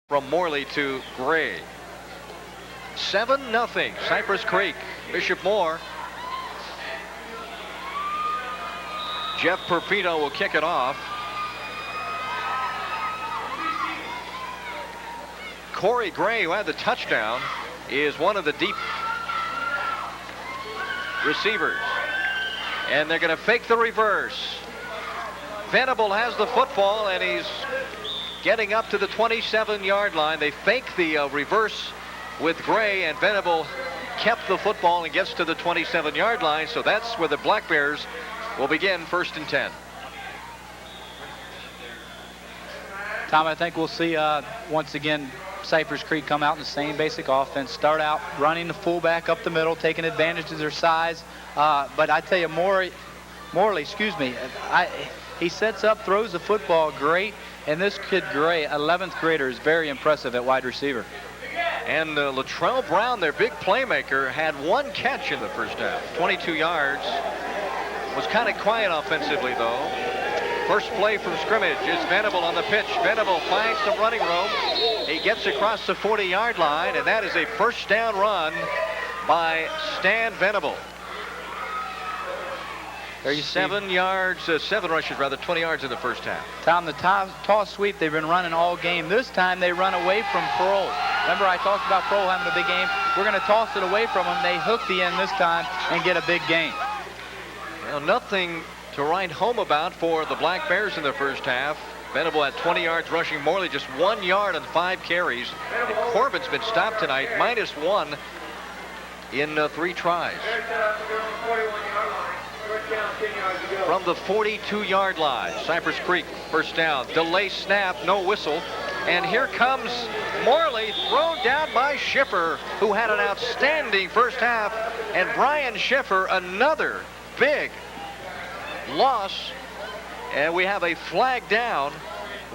from Morley to Gray. 7-0 Cypress Creek. Bishop Moore. Jeff Perpino will kick it off. Corey Gray, who had the touchdown, is one of the deep receivers. And they're going to fake the reverse. Venable has the football, and he's getting up to the 27-yard line. They fake the reverse with Gray, and Venable kept the football and gets to the 27-yard line. So that's where the Black Bears will begin 1st and 10. Tom, I think we'll see once again Cypress Creek come out in the same basic offense, start out running the fullback up the middle, taking advantage of their size. But I tell you, Morley, he sets up, throws the football great, and this kid Gray, 11th grader, is very impressive at wide receiver. And Latrell Brown, their big playmaker, had one catch in the first half, 22 yards. Was kind of quiet offensively, though. First play from scrimmage is Venable on the pitch. Venable finds some running room. He gets across the 40-yard line, and that is a first down run by Stan Venable. 7 rushes, 20 yards in the first half. Tom, the toss sweep they've been running all game. This time they run away from Pearl. Remember I talked about Pearl having a big game. We're going to toss it away from them. They hook the end this time and get a big gain. Well, nothing to write home about for the Black Bears in the first half. Venable had 20 yards rushing. Morley just 1 yard on 5 carries. And Corbin's been stopped tonight, -1 in 3 tries. From the 42-yard line, Cypress Creek first down. Delay snap, no whistle. And here comes Morley, thrown down by Schiffer, who had an outstanding first half. And Brian Schiffer, another big loss. And we have a flag down.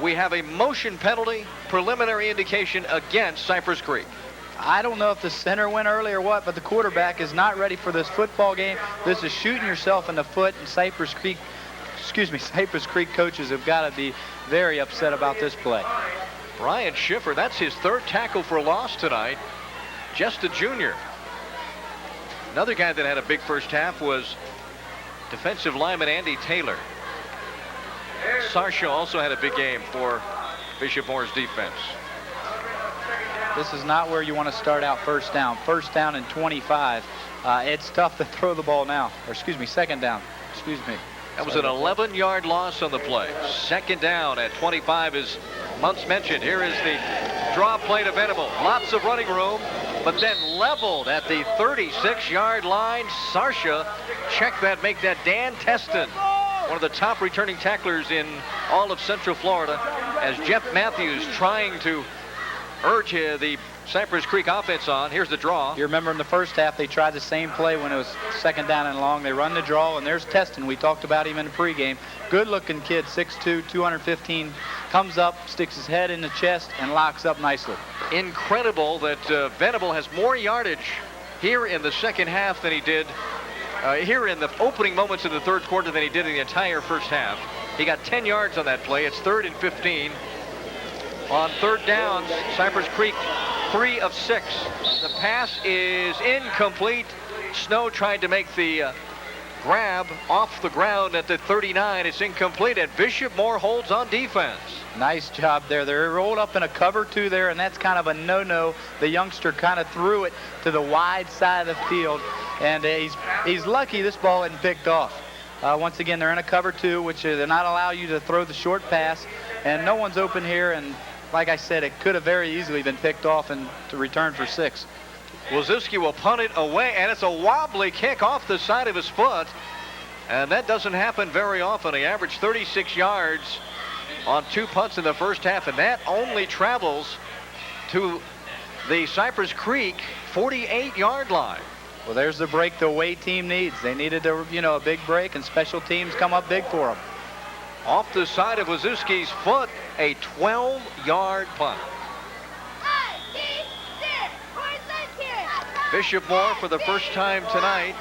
We have a motion penalty, preliminary indication against Cypress Creek. I don't know if the center went early or what, but the quarterback is not ready for this football game. This is shooting yourself in the foot, and Cypress Creek coaches have got to be very upset about this play. Brian Schiffer, that's his 3rd tackle for a loss tonight. Just a junior. Another guy that had a big first half was defensive lineman Andy Taylor. Sarsha also had a big game for Bishop Moore's defense. This is not where you want to start out first down. First down and 25. It's tough to throw the ball now. Or second down. That was an 11-yard loss on the play. Second down at 25, as Muntz mentioned. Here is the draw play to Venable. Lots of running room, but then leveled at the 36-yard line. Sarsha, check that, make that. Dan Teston, one of the top returning tacklers in all of Central Florida, as Jeff Matthews trying to urge the Cypress Creek offense on. Here's the draw. You remember in the first half they tried the same play when it was second down and long. They run the draw, and there's Teston. We talked about him in the pregame. Good-looking kid, 6'2", 215. Comes up, sticks his head in the chest, and locks up nicely. Incredible that Venable has more yardage here in the second half than he did here in the opening moments of the third quarter than he did in the entire first half. He got 10 yards on that play. It's 3rd and 15. On 3rd down, Cypress Creek 3 of 6. The pass is incomplete. Snow tried to make the grab off the ground at the 39. It's incomplete, and Bishop Moore holds on defense. Nice job there. They're rolled up in a cover 2 there, and that's kind of a no-no. The youngster kind of threw it to the wide side of the field, and he's lucky this ball isn't picked off. Once again, they're in a cover 2, which they're not allow you to throw the short pass, and no one's open here, and like I said, it could have very easily been picked off and to return for 6. Wazowski will punt it away, and it's a wobbly kick off the side of his foot, and that doesn't happen very often. He averaged 36 yards on 2 punts in the first half, and that only travels to the Cypress Creek 48-yard line. Well, there's the break the away team needs. They needed a big break, and special teams come up big for them. Off the side of Wazowski's foot, a 12-yard punt. Bishop Moore for the first time tonight.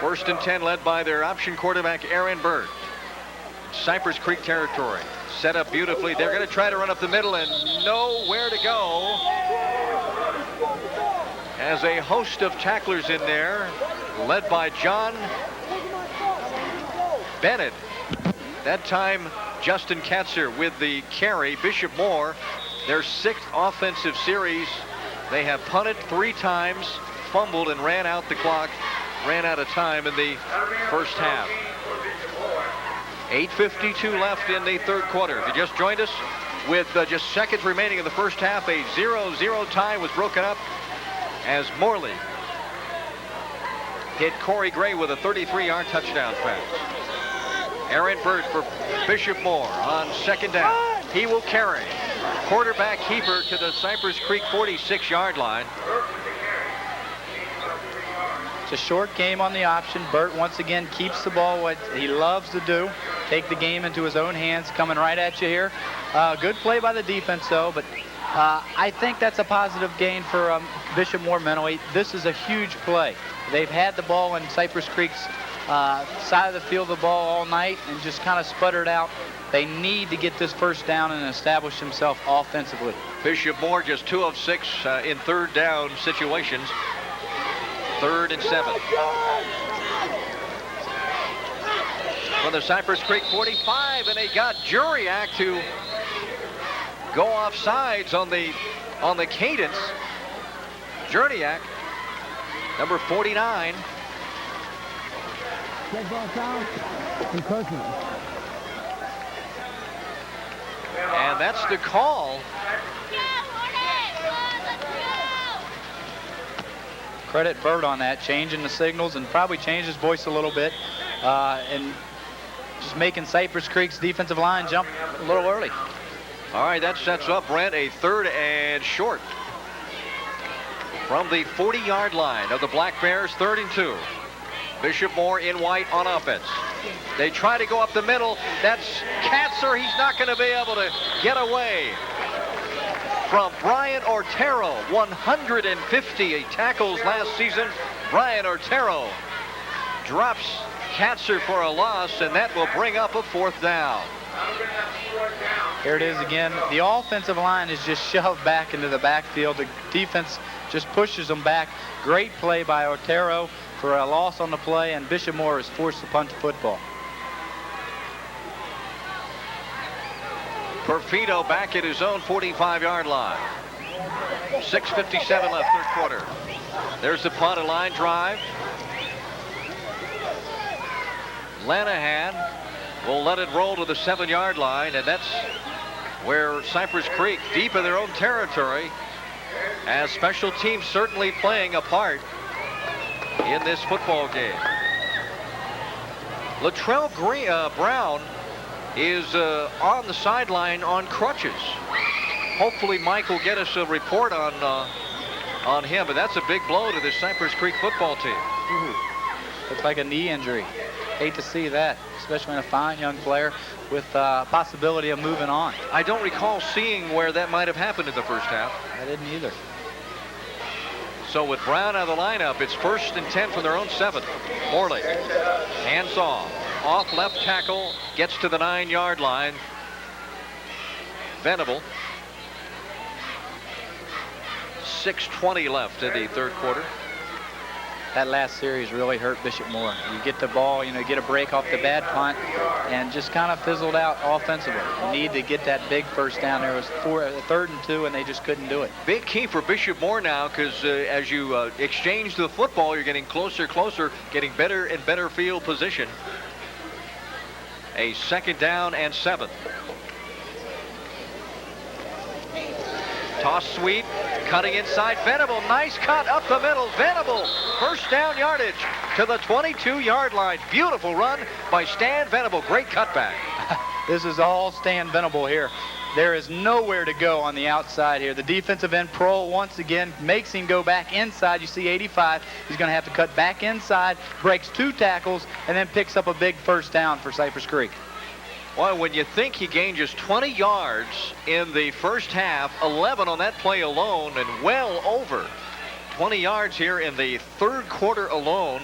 First and 10, led by their option quarterback, Aaron Bird. Cypress Creek territory. Set up beautifully. They're going to try to run up the middle and nowhere to go. As a host of tacklers in there, led by John Bennett. That time, Justin Katzer with the carry. Bishop Moore, their 6th offensive series. They have punted 3 times, fumbled, and ran out the clock, ran out of time in the first half. 8:52 left in the third quarter. If you just joined us, with just seconds remaining in the first half, a 0-0 tie was broken up as Morley hit Corey Gray with a 33-yard touchdown pass. Aaron Burt for Bishop Moore on second down. He will carry. Quarterback keeper to the Cypress Creek 46-yard line. It's a short game on the option. Burt once again keeps the ball, what he loves to do. Take the game into his own hands, coming right at you here. Good play by the defense, though, but I think that's a positive gain for Bishop Moore mentally. This is a huge play. They've had the ball in Cypress Creek's side of the field of the ball all night and just kind of sputtered out. They need to get this first down and establish himself offensively. Bishop Moore just 2 of 6 in third down situations. 3rd and 7. For the Cypress Creek 45, and they got Juriak to go off sides on the cadence. Juriak, number 49. And that's the call. Credit Burt on that, changing the signals and probably changed his voice a little bit. And just making Cypress Creek's defensive line jump a little early. All right, that sets up, Brent, a 3rd and short. From the 40-yard line of the Black Bears, 3rd and 2. Bishop Moore in white on offense. They try to go up the middle. That's Katzer. He's not going to be able to get away from Brian Ortero. 150 tackles last season. Brian Ortero drops Katzer for a loss, and that will bring up a 4th down. Here it is again. The offensive line is just shoved back into the backfield. The defense just pushes them back. Great play by Ortero for a loss on the play, and Bishop Moore is forced to punt the football. Perfino back at his own 45-yard line. 6:57 left, third quarter. There's the punt, a line drive. Lanahan will let it roll to the 7-yard line, and that's where Cypress Creek, deep in their own territory, as special teams certainly playing a part in this football game. Latrell Brown is on the sideline on crutches. Hopefully Mike will get us a report on him, but that's a big blow to the Cypress Creek football team. Looks like a knee injury. Hate to see that, especially in a fine young player with possibility of moving on. I don't recall seeing where that might have happened in the first half. I didn't either. So with Brown out of the lineup, it's 1st and 10 from their own 7. Morley, hands off left tackle, gets to the 9-yard line. Venable. 6:20 left in the third quarter. That last series really hurt Bishop Moore. You get the ball, you get a break off the bad punt, and just kind of fizzled out offensively. You need to get that big first down. There was 3rd and 2, and they just couldn't do it. Big key for Bishop Moore now, because as you exchange the football, you're getting closer, getting better and better field position. A 2nd down and 7. Toss sweep, cutting inside. Venable, nice cut up the middle. Venable, first down yardage to the 22-yard line. Beautiful run by Stan Venable. Great cutback. This is all Stan Venable here. There is nowhere to go on the outside here. The defensive end pro once again makes him go back inside. You see 85. He's going to have to cut back inside, breaks 2 tackles, and then picks up a big first down for Cypress Creek. Well, when you think he gained just 20 yards in the first half, 11 on that play alone, and well over 20 yards here in the third quarter alone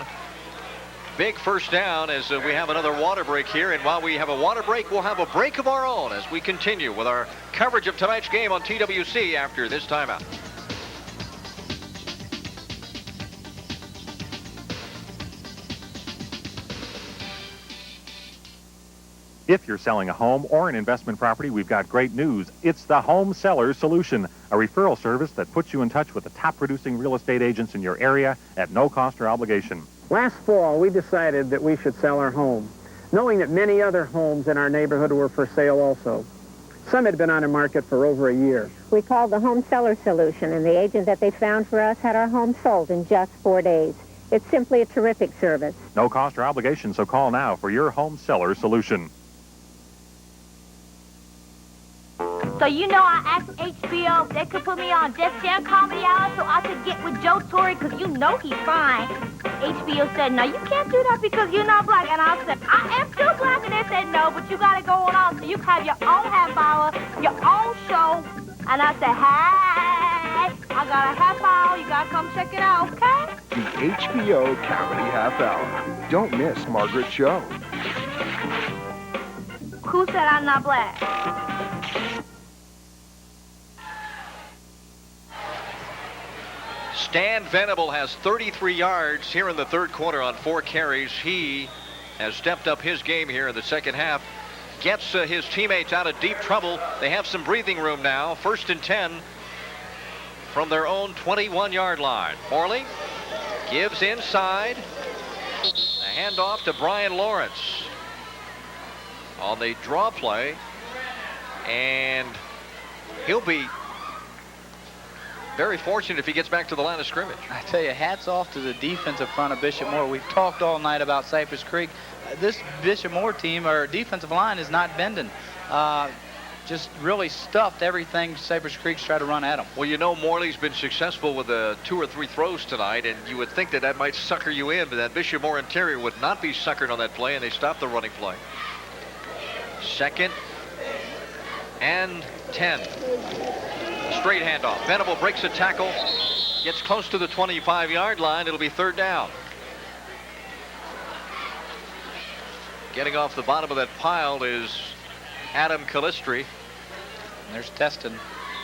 big first down as we have another water break here. And while we have a water break, we'll have a break of our own as we continue with our coverage of tonight's game on TWC after this timeout. If you're selling a home or an investment property, we've got great news. It's the Home Sellers Solution, a referral service that puts you in touch with the top producing real estate agents in your area at no cost or obligation. Last fall, we decided that we should sell our home, knowing that many other homes in our neighborhood were for sale also. Some had been on the market for over a year. We called the Home Seller Solution, and the agent that they found for us had our home sold in just 4 days. It's simply a terrific service. No cost or obligation, so call now for your Home Seller Solution. So you know I asked HBO if they could put me on Def Jam Comedy Hour so I could get with Joe Torre, because you know he's fine. HBO said, no, you can't do that because you're not black. And I said, I am still black. And they said, no, but you got to go on so you can have your own half hour, your own show. And I said, hey, I got a half hour. You got to come check it out, okay? The HBO Comedy Half Hour. Don't miss Margaret's show. Who said I'm not black? Stan Venable has 33 yards here in the third quarter on 4 carries. He has stepped up his game here in the second half. Gets his teammates out of deep trouble. They have some breathing room now. 1st and 10 from their own 21-yard line. Morley gives inside. A handoff to Brian Lawrence on the draw play. And he'll be very fortunate if he gets back to the line of scrimmage. I tell you, hats off to the defensive front of Bishop Moore. We've talked all night about Cypress Creek. This Bishop Moore team, or defensive line, is not bending. Just really stuffed everything Cypress Creek's tried to run at them. Well, you know Morley's been successful with 2 or 3 throws tonight, and you would think that that might sucker you in, but that Bishop Moore interior would not be suckered on that play, and they stopped the running play. 2nd and 10. Straight handoff. Venable breaks a tackle, gets close to the 25-yard line. It'll be 3rd down. Getting off the bottom of that pile is Adam Calistri. And there's Teston.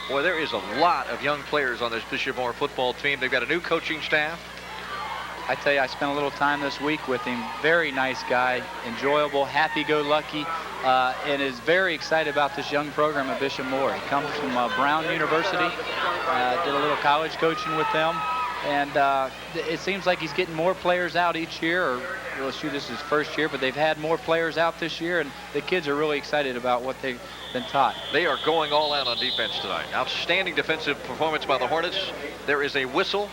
Boy, there is a lot of young players on this Bishop Moore football team. They've got a new coaching staff. I tell you, I spent a little time this week with him. Very nice guy, enjoyable, happy-go-lucky, and is very excited about this young program at Bishop Moore. He comes from Brown University, did a little college coaching with them, and it seems like he's getting more players out each year, or well, shoot, this is his first year, but they've had more players out this year, and the kids are really excited about what they've been taught. They are going all out on defense tonight. Outstanding defensive performance by the Hornets. There is a whistle.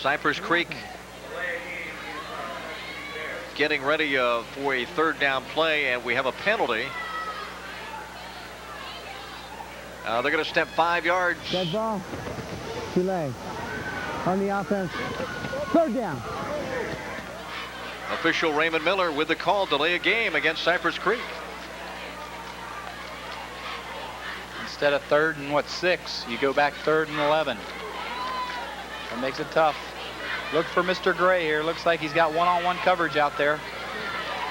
Cypress Creek getting ready for a 3rd down play, and we have a penalty. They're going to step 5 yards. Dead ball. Too late. On the offense. 3rd down. Official Raymond Miller with the call, delay a game against Cypress Creek. Instead of 3rd and 6, you go back 3rd and 11. That makes it tough. Look for Mr. Gray here. Looks like he's got one-on-one coverage out there.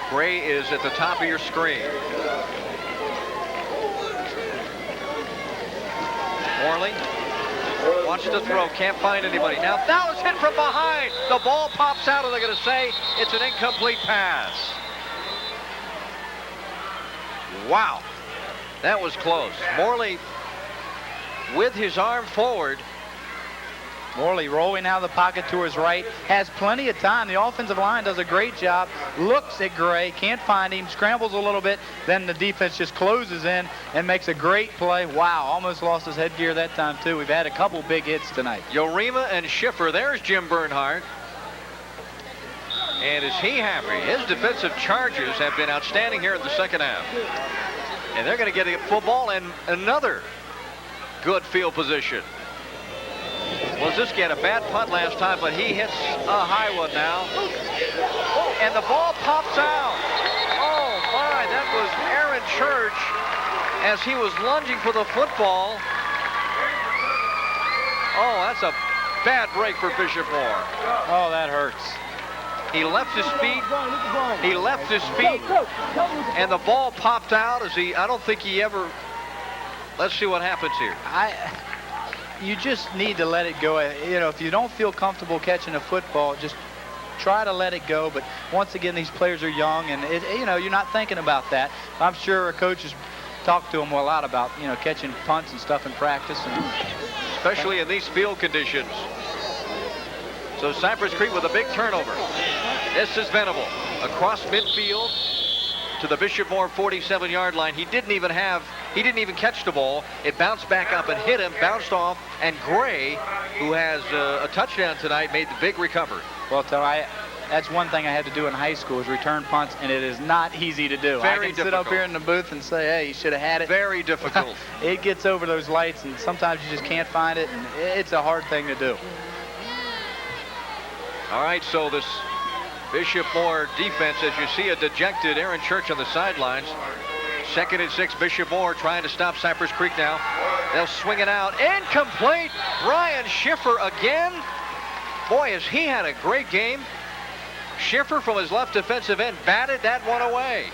Gray is at the top of your screen. Morley, watch the throw, can't find anybody. Now it's hit from behind. The ball pops out, and they're going to say it's an incomplete pass. Wow, that was close. Morley with his arm forward. Morley rolling out of the pocket to his right, has plenty of time. The offensive line does a great job, looks at Gray, can't find him, scrambles a little bit, then the defense just closes in and makes a great play. Wow, almost lost his headgear that time too. We've had a couple big hits tonight. Yorima and Schiffer, there's Jim Bernhardt. And is he happy? His defensive charges have been outstanding here in the second half. And they're going to get a football and another good field position. Waziski had a bad punt last time, but he hits a high one now. And the ball pops out. Oh, my, that was Aaron Church as he was lunging for the football. Oh, that's a bad break for Bishop Moore. Oh, that hurts. He left his feet. He left his feet. And the ball popped out as I don't think he ever... Let's see what happens here. You just need to let it go. You know, if you don't feel comfortable catching a football, just try to let it go. But once again, these players are young, and you know, you're not thinking about that. I'm sure a coach has talked to them a lot about, you know, catching punts and stuff in practice, especially in these field conditions. So Cypress Creek with a big turnover. This is Venable across midfield to the Bishop Moore 47-yard line. He didn't even catch the ball. It bounced back up and hit him, bounced off, and Gray, who has a touchdown tonight, made the big recovery. Well, that's one thing I had to do in high school, is return punts, and it is not easy to do. Very I can sit up here in the booth and say, hey, you should have had it. Very difficult. It gets over those lights, and sometimes you just can't find it, and it's a hard thing to do. All right, so this Bishop Moore defense, as you see a dejected Aaron Church on the sidelines. 2nd and 6, Bishop Moore trying to stop Cypress Creek now. They'll swing it out. Incomplete. Brian Schiffer again. Boy, has he had a great game. Schiffer from his left defensive end batted that one away.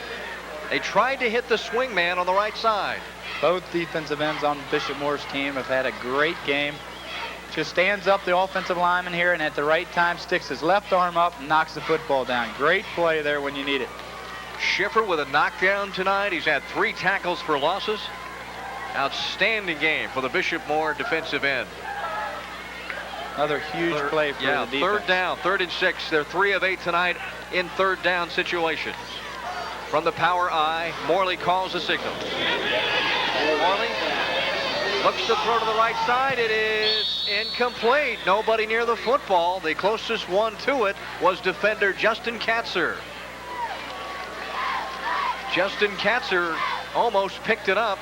They tried to hit the swing man on the right side. Both defensive ends on Bishop Moore's team have had a great game. Just stands up the offensive lineman here, and at the right time sticks his left arm up and knocks the football down. Great play there when you need it. Schiffer with a knockdown tonight. He's had 3 tackles for losses. Outstanding game for the Bishop Moore defensive end. Another huge play for the defense. 3rd down, 3rd and 6. They're 3 of 8 tonight in 3rd down situations. From the power I, Morley calls the signal. Morley looks to throw to the right side. It is incomplete. Nobody near the football. The closest one to it was defender Justin Katzer. Justin Katzer almost picked it up.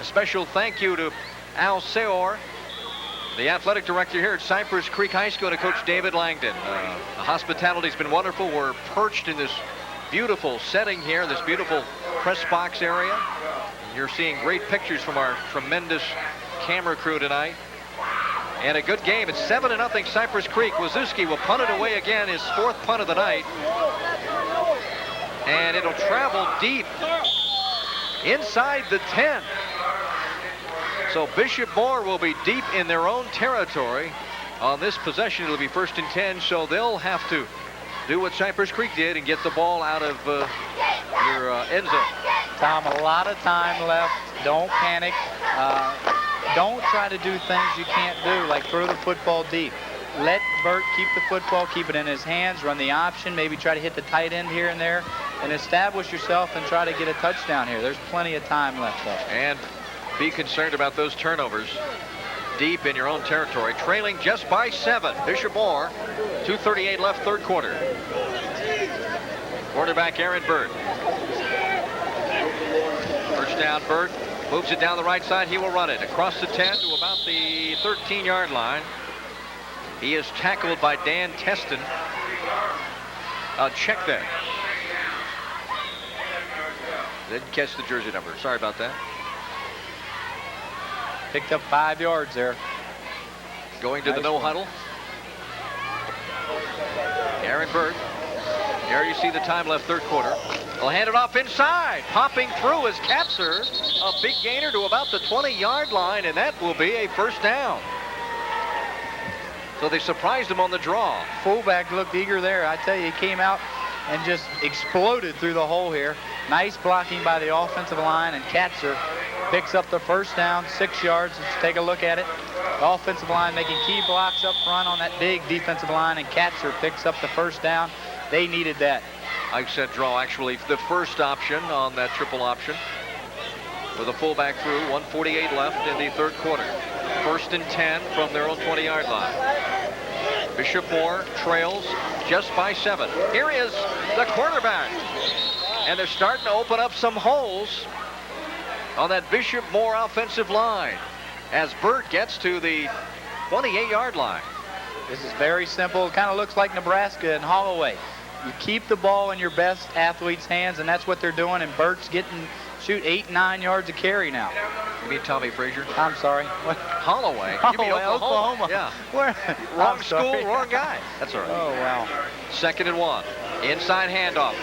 A special thank you to Al Seor, the athletic director here at Cypress Creek High School, and Coach David Langdon. The hospitality's been wonderful. We're perched in this beautiful setting here, this beautiful press box area. You're seeing great pictures from our tremendous camera crew tonight. And a good game. It's 7-0 Cypress Creek. Wazewski will punt it away again, his 4th punt of the night. And it'll travel deep inside the 10. So Bishop Moore will be deep in their own territory on this possession. It'll be 1st and 10, so they'll have to do what Cypress Creek did and get the ball out of your end zone. Tom, a lot of time left. Don't panic. Don't try to do things you can't do, like throw the football deep. Let Burt keep the football, keep it in his hands, run the option, maybe try to hit the tight end here and there, and establish yourself and try to get a touchdown here. There's plenty of time left, though. And be concerned about those turnovers deep in your own territory. Trailing just by 7. Bishop Moore, 2:38 left, 3rd quarter. Quarterback Aaron Burt. First down, Burt moves it down the right side. He will run it across the 10 to about the 13-yard line. He is tackled by Dan Teston. Check that. Didn't catch the jersey number. Sorry about that. Picked up 5 yards there. Going to the no huddle. Aaron Burt. There you see the time left, 3rd quarter. They'll hand it off inside. Popping through is Katzer. A big gainer to about the 20-yard line, and that will be a 1st down. So they surprised him on the draw. Fullback looked eager there. I tell you, he came out and just exploded through the hole here. Nice blocking by the offensive line, and Katzer picks up the 1st down, 6 yards. Let's take a look at it. The offensive line making key blocks up front on that big defensive line, and Katzer picks up the 1st down. They needed that. I said draw, actually, the first option on that triple option. With a fullback through, 1:48 left in the 3rd quarter. 1st and 10 from their own 20-yard line. Bishop Moore trails just by 7. Here is the quarterback. And they're starting to open up some holes on that Bishop Moore offensive line as Burt gets to the 28-yard line. This is very simple. It kind of looks like Nebraska and Holloway. You keep the ball in your best athlete's hands, and that's what they're doing, and Burt's getting, 8, 9 yards a carry now. You mean Tommy Frazier? I'm sorry. What? Holloway? You mean Oklahoma. Yeah. Where? Wrong school, wrong guy. That's all right. Oh, wow. 2nd and 1. Inside handoff.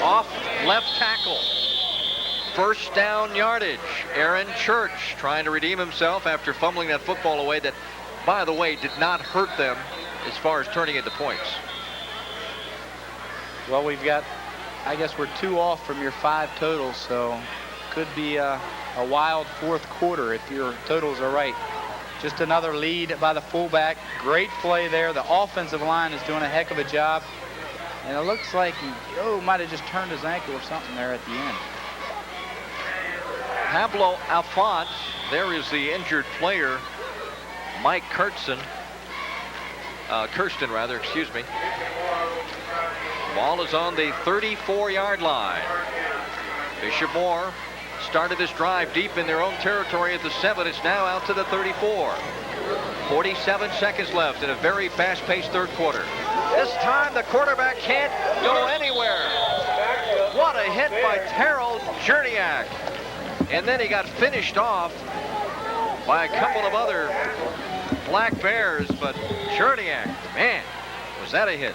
Off left tackle. First down yardage. Aaron Church trying to redeem himself after fumbling that football away that, by the way, did not hurt them as far as turning into points. Well, we've got, I guess we're 2 off from your 5 totals, so could be a wild 4th quarter if your totals are right. Just another lead by the fullback. Great play there. The offensive line is doing a heck of a job. And it looks like he might have just turned his ankle or something there at the end. Pablo Alphonse, there is the injured player, Mike Kirsten, excuse me. Ball is on the 34-yard line. Bishop Moore started this drive deep in their own territory at the 7. It's now out to the 34. 47 seconds left in a very fast-paced 3rd quarter. This time the quarterback can't go anywhere. What a hit by Terrell Cherniak. And then he got finished off by a couple of other Black Bears, but Cherniak, man, was that a hit.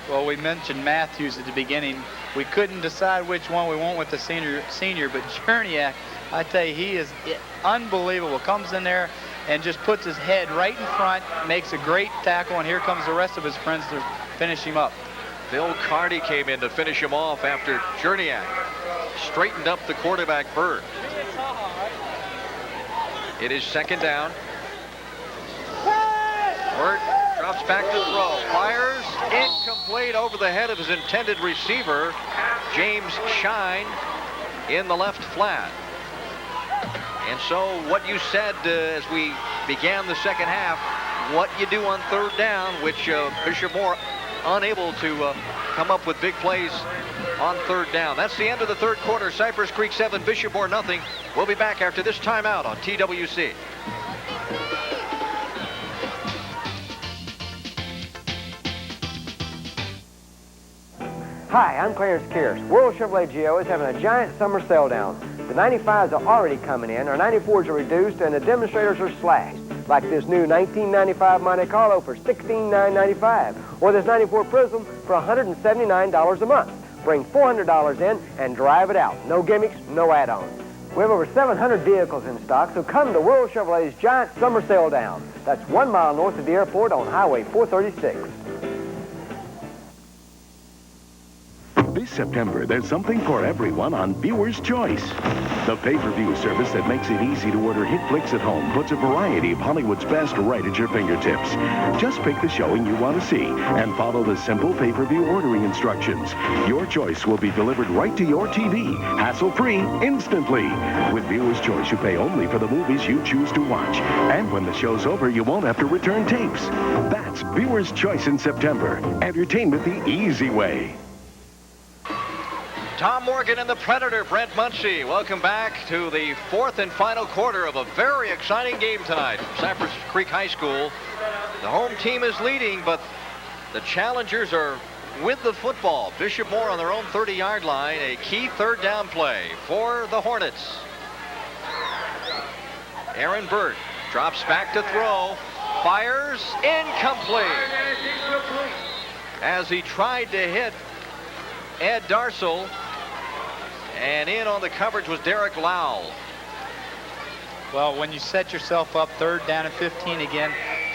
Well, we mentioned Matthews at the beginning. We couldn't decide which one we went with the senior, but Cherniak, I tell you, he is unbelievable. Comes in there and just puts his head right in front, makes a great tackle, and here comes the rest of his friends to finish him up. Bill Carty came in to finish him off after Cherniak straightened up the quarterback Bird. It is 2nd down. Bird drops back to throw. Fires incomplete over the head of his intended receiver, James Shine, in the left flat. And so what you said as we began the 2nd half, what you do on 3rd down, which Bishop Moore unable to come up with big plays on 3rd down. That's the end of the 3rd quarter. Cypress Creek 7, Bishop Moore nothing. We'll be back after this timeout on TWC. Hi, I'm Clarence Kears. World Chevrolet Geo is having a giant summer sale down. The 95s are already coming in, our 94s are reduced, and the demonstrators are slashed. Like this new 1995 Monte Carlo for $16,995, or this 94 Prism for $179 a month. Bring $400 in and drive it out. No gimmicks, no add-ons. We have over 700 vehicles in stock, so come to World Chevrolet's giant summer sale down. That's 1 mile north of the airport on Highway 436. This September, there's something for everyone on Viewer's Choice. The pay-per-view service that makes it easy to order hit flicks at home puts a variety of Hollywood's best right at your fingertips. Just pick the showing you want to see and follow the simple pay-per-view ordering instructions. Your choice will be delivered right to your TV, hassle-free, instantly. With Viewer's Choice, you pay only for the movies you choose to watch. And when the show's over, you won't have to return tapes. That's Viewer's Choice in September. Entertainment the easy way. Tom Morgan and the Predator, Brent Muncie. Welcome back to the 4th and final quarter of a very exciting game tonight from Cypress Creek High School. The home team is leading, but the challengers are with the football. Bishop Moore on their own 30-yard line, a key 3rd down play for the Hornets. Aaron Burt drops back to throw, fires, incomplete. As he tried to hit Ed Darsel, and in on the coverage was Derek Lowell. Well, when you set yourself up 3rd down and 15 again,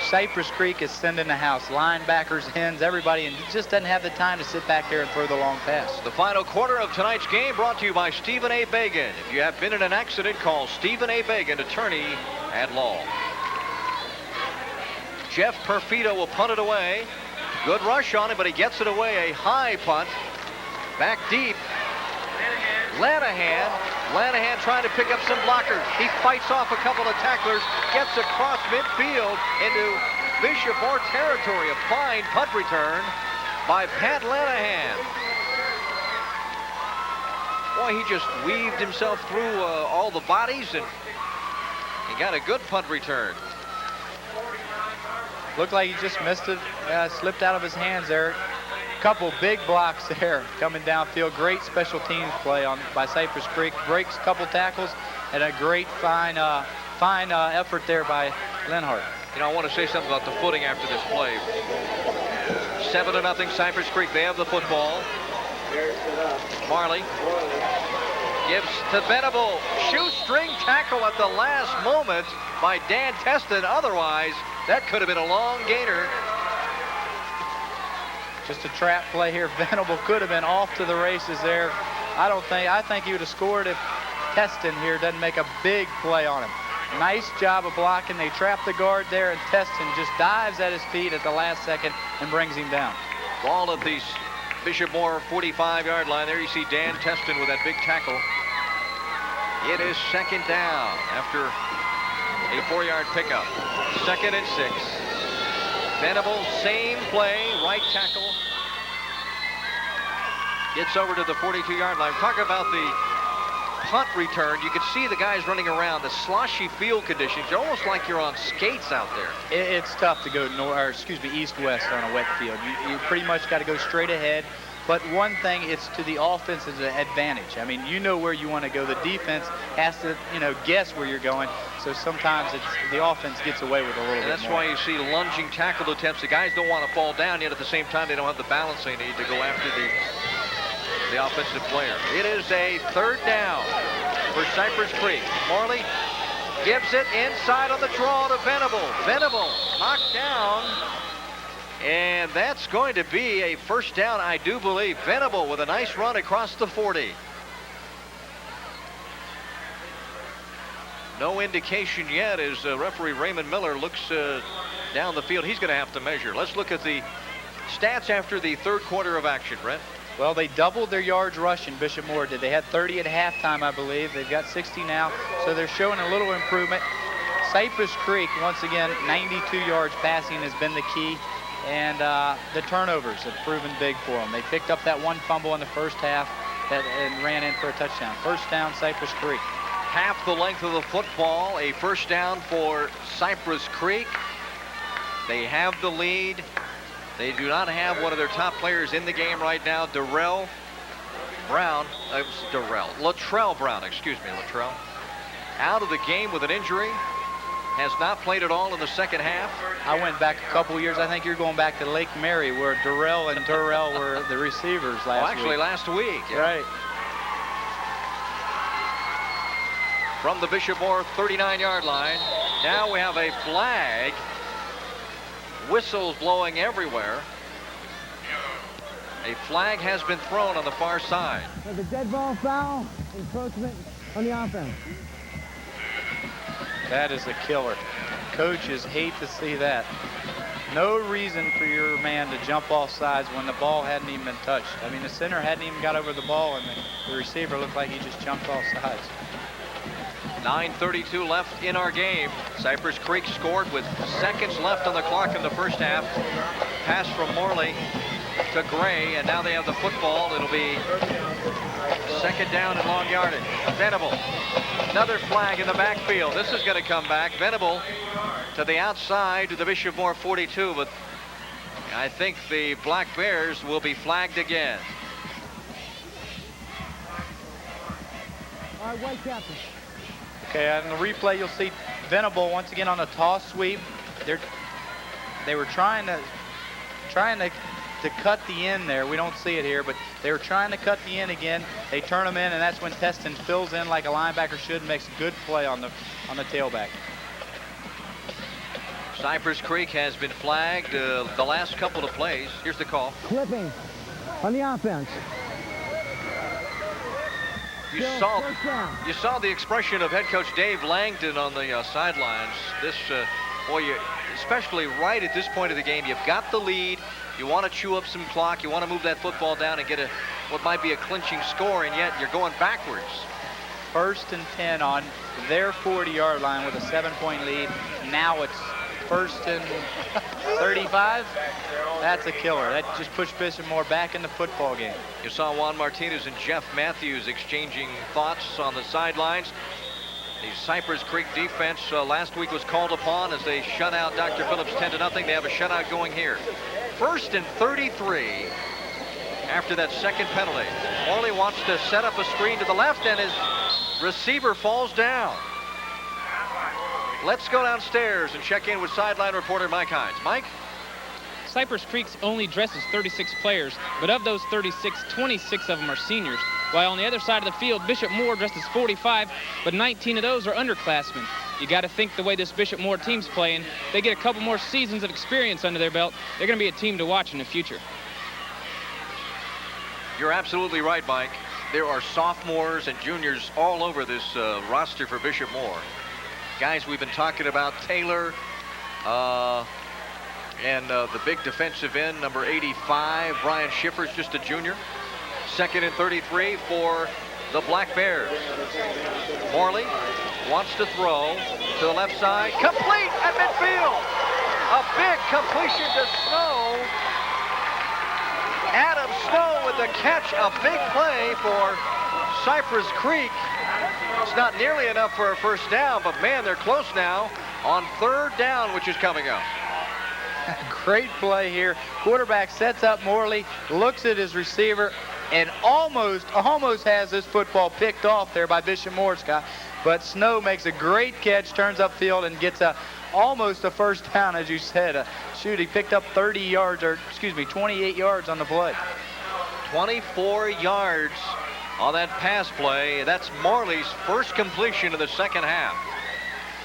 Cypress Creek is sending the house. Linebackers, ends, everybody, and just doesn't have the time to sit back there and throw the long pass. The final quarter of tonight's game brought to you by Stephen A. Bagan. If you have been in an accident, call Stephen A. Bagan, attorney at law. Jeff Perfido will punt it away. Good rush on him, but he gets it away. A high punt. Back deep. Lanahan trying to pick up some blockers. He fights off a couple of tacklers, gets across midfield into Bishop Moore territory. A fine punt return by Pat Lanahan. Boy, he just weaved himself through all the bodies, and he got a good punt return. Looked like he just missed it, slipped out of his hands there. Couple big blocks there coming downfield. Great special teams play by Cypress Creek. Breaks a couple tackles and a great fine effort there by Lenhart. You know, I want to say something about the footing after this play. 7-0 Cypress Creek. They have the football. Marley gives to Venable. Shoestring tackle at the last moment by Dan Teston. Otherwise, that could have been a long gainer. Just a trap play here. Venable could have been off to the races there. I think he would have scored if Teston here doesn't make a big play on him. Nice job of blocking. They trap the guard there, and Teston just dives at his feet at the last second and brings him down. Ball at the Bishop Moore 45-yard line. There you see Dan Teston with that big tackle. It is second down after a 4-yard pickup. 2nd and 6. Venable, same play, right tackle. Gets over to the 42-yard line. Talk about the punt return. You can see the guys running around, the sloshy field conditions. You're almost like you're on skates out there. It's tough to go east-west on a wet field. You pretty much got to go straight ahead. But one thing, it's to the offense's advantage. I mean, you know where you want to go. The defense has to, guess where you're going. So sometimes the offense gets away with a little bit more. And that's why you see lunging tackle attempts. The guys don't want to fall down, yet at the same time they don't have the balance they need to go after the offensive player. It is a 3rd down for Cypress Creek. Marley gives it inside on the draw to Venable. Venable knocked down. And that's going to be a 1st down, I do believe. Venable with a nice run across the 40. No indication yet as referee Raymond Miller looks down the field. He's going to have to measure. Let's look at the stats after the 3rd quarter of action, Brent. Well, they doubled their yards rushing, Bishop Moore did. They had 30 at halftime, I believe. They've got 60 now, so they're showing a little improvement. Cypress Creek, once again, 92 yards passing has been the key. And the turnovers have proven big for them. They picked up that one fumble in the first half and ran in for a touchdown. 1st down, Cypress Creek. Half the length of the football, a 1st down for Cypress Creek. They have the lead. They do not have one of their top players in the game right now, Latrell Brown, out of the game with an injury. Has not played at all in the 2nd half. I went back a couple years. I think you're going back to Lake Mary where Durrell and Durrell were the receivers last week. Last week. Yeah. Right. From the Bishop Moore 39-yard line. Now we have a flag. Whistles blowing everywhere. A flag has been thrown on the far side. There's a dead ball foul, encroachment on the offense. That is a killer. Coaches hate to see that. No reason for your man to jump off sides when the ball hadn't even been touched. I mean, the center hadn't even got over the ball, and the receiver looked like he just jumped off sides. 9:32 left in our game. Cypress Creek scored with seconds left on the clock in the 1st half. Pass from Morley to Gray, and now they have the football. It'll be 2nd down and long yardage. Venable. Another flag in the backfield. This is going to come back. Venable to the outside to the Bishop Moore 42, but I think the Black Bears will be flagged again. All right, white captain. Okay, on the replay, you'll see Venable once again on a toss sweep. They were trying to cut the end there. We don't see it here, but they were trying to cut the end again. They turn them in, and that's when Teston fills in like a linebacker should and makes a good play on the tailback. Cypress Creek has been flagged the last couple of plays. Here's the call. Clipping on the offense. You saw the expression of head coach Dave Langdon on the sidelines. This, especially right at this point of the game, you've got the lead. You want to chew up some clock. You want to move that football down and get what might be a clinching score, and yet you're going backwards. 1st and 10 on their 40-yard line with a 7-point lead. Now it's 1st and 35. That's a killer. That just pushed Bishop Moore back in the football game. You saw Juan Martinez and Jeff Matthews exchanging thoughts on the sidelines. The Cypress Creek defense last week was called upon as they shut out Dr. Phillips 10-0. They have a shutout going here. 1st and 33 after that 2nd penalty. Morley wants to set up a screen to the left, and his receiver falls down. Let's go downstairs and check in with sideline reporter Mike Hines. Mike? Cypress Creek's only dresses 36 players, but of those 36, 26 of them are seniors. While on the other side of the field, Bishop Moore dresses 45, but 19 of those are underclassmen. You got to think the way this Bishop Moore team's playing, they get a couple more seasons of experience under their belt, they're going to be a team to watch in the future. You're absolutely right, Mike. There are sophomores and juniors all over this roster for Bishop Moore. Guys we've been talking about, Taylor, and the big defensive end, number 85, Brian Schiffer's just a junior. Second and 33 for the Black Bears. Morley wants to throw to the left side. Complete at midfield. A big completion to Snow. Adam Snow with the catch. A big play for Cypress Creek. It's not nearly enough for a first down, but man, they're close now on third down, which is coming up. Great play here. Quarterback sets up Morley, looks at his receiver, and almost has this football picked off there by Bishop Moore, Scott. But Snow makes a great catch, turns upfield, and gets almost a first down, as you said. Shoot, he picked up 28 yards on the play. 24 yards on that pass play. That's Morley's first completion of the second half.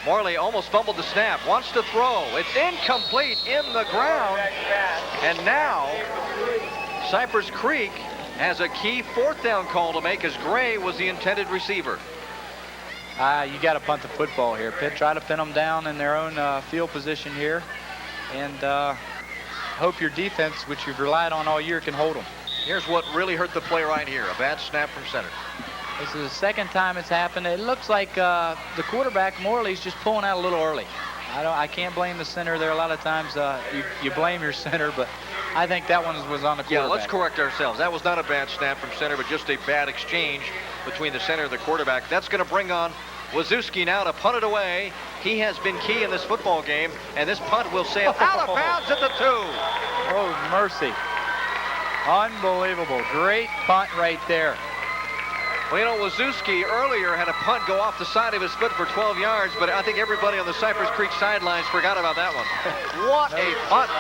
Morley almost fumbled the snap, wants to throw. It's incomplete in the ground. And now Cypress Creek has a key fourth down call to make, as Gray was the intended receiver. You got to punt the football here. Try to pin them down in their own field position here. And hope your defense, which you've relied on all year, can hold them. Here's what really hurt the play right here. A bad snap from center. This is the second time it's happened. It looks like the quarterback, Morley's just pulling out a little early. I can't blame the center there. A lot of times you blame your center, but I think that one was on the quarterback. Yeah, let's correct ourselves. That was not a bad snap from center, but just a bad exchange between the center and the quarterback. That's going to bring on Wazewski now to punt it away. He has been key in this football game, and this punt will sail out of bounds at the 2. Oh, mercy. Unbelievable. Great punt right there. Well, you know, Wazewski earlier had a punt go off the side of his foot for 12 yards, but I think everybody on the Cypress Creek sidelines forgot about that one. What a punt.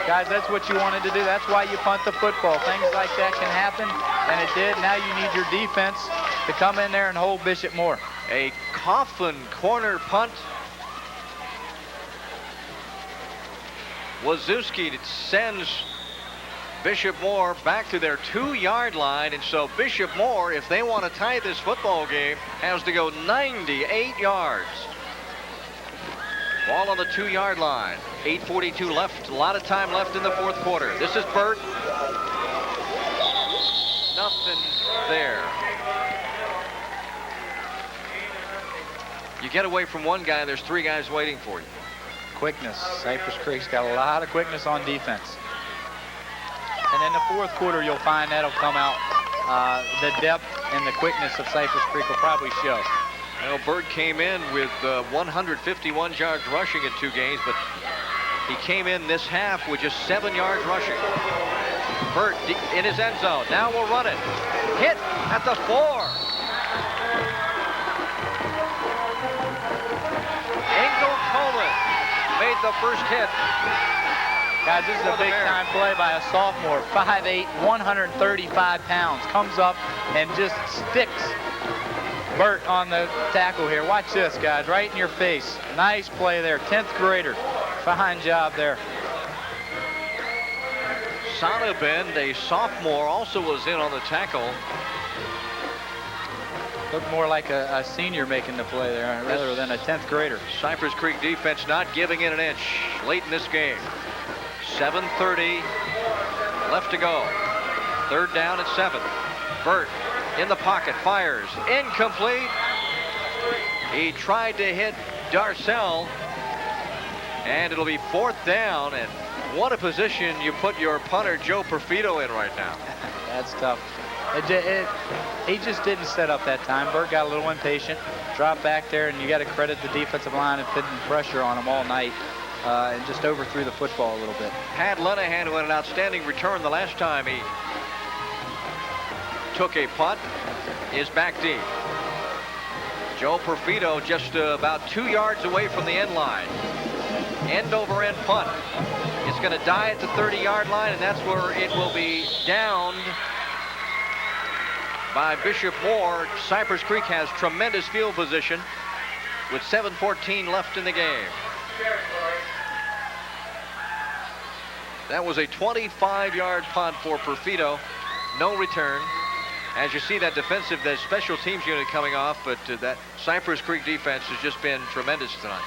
Guys, that's what you wanted to do. That's why you punt the football. Things like that can happen, and it did. Now you need your defense to come in there and hold Bishop Moore. A coffin corner punt. Wazewski sends Bishop Moore back to their 2-yard line, and so Bishop Moore, if they want to tie this football game, has to go 98 yards. Ball on the 2-yard line. 8:42 left. A lot of time left in the fourth quarter. This is Burt. Nothing there. You get away from one guy, there's 3 guys waiting for you. Quickness. Cypress Creek's got a lot of quickness on defense. And in the fourth quarter, you'll find that'll come out. The depth and the quickness of Cypress Creek will probably show. Well, Bird came in with 151 yards rushing in 2 games, but he came in this half with just 7 yards rushing. Bird in his end zone. Now we'll run it. Hit at the 4. Engel Coleman made the first hit. Guys, this is a big-time play by a sophomore, 5'8", 135 pounds. Comes up and just sticks Burt on the tackle here. Watch this, guys, right in your face. Nice play there, 10th grader. Fine job there. Sonabend, a sophomore, also was in on the tackle. Looked more like a senior making the play there rather than a 10th grader. Cypress Creek defense not giving it an inch late in this game. 7:30 left to go. Third down and 7. Burt in the pocket, fires, incomplete. He tried to hit Darcell, and it'll be 4th down. And what a position you put your punter Joe Perfido in right now. That's tough. He just didn't set up that time. Burt got a little impatient, dropped back there, and you got to credit the defensive line and putting pressure on him all night. And just overthrew the football a little bit. Pat Lenahan, who had an outstanding return the last time he took a punt, is back deep. Joe Perfido just about 2 yards away from the end line. End over end punt. It's going to die at the 30-yard line, and that's where it will be downed by Bishop Moore. Cypress Creek has tremendous field position with 7:14 left in the game. That was a 25-yard punt for Perfido. No return. As you see that the special teams unit coming off, but that Cypress Creek defense has just been tremendous tonight.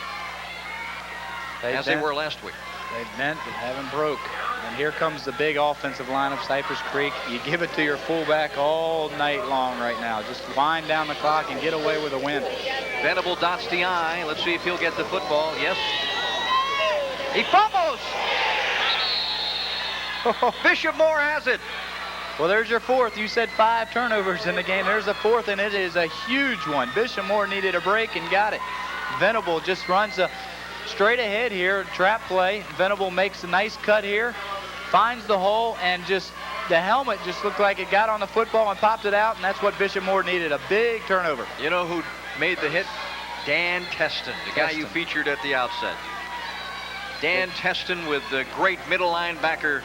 As they were last week. They've bent, they haven't broke. And here comes the big offensive line of Cypress Creek. You give it to your fullback all night long right now. Just wind down the clock and get away with a win. Venable dots the I. Let's see if he'll get the football. Yes. He fumbles! Bishop Moore has it. Well, there's your fourth. You said 5 turnovers in the game. There's a fourth, and it is a huge one. Bishop Moore needed a break and got it. Venable just runs a straight ahead here, trap play. Venable makes a nice cut here, finds the hole, and just the helmet just looked like it got on the football and popped it out, and that's what Bishop Moore needed, a big turnover. You know who made the hit? Dan Teston, the guy you featured at the outset. Dan Teston with the great middle linebacker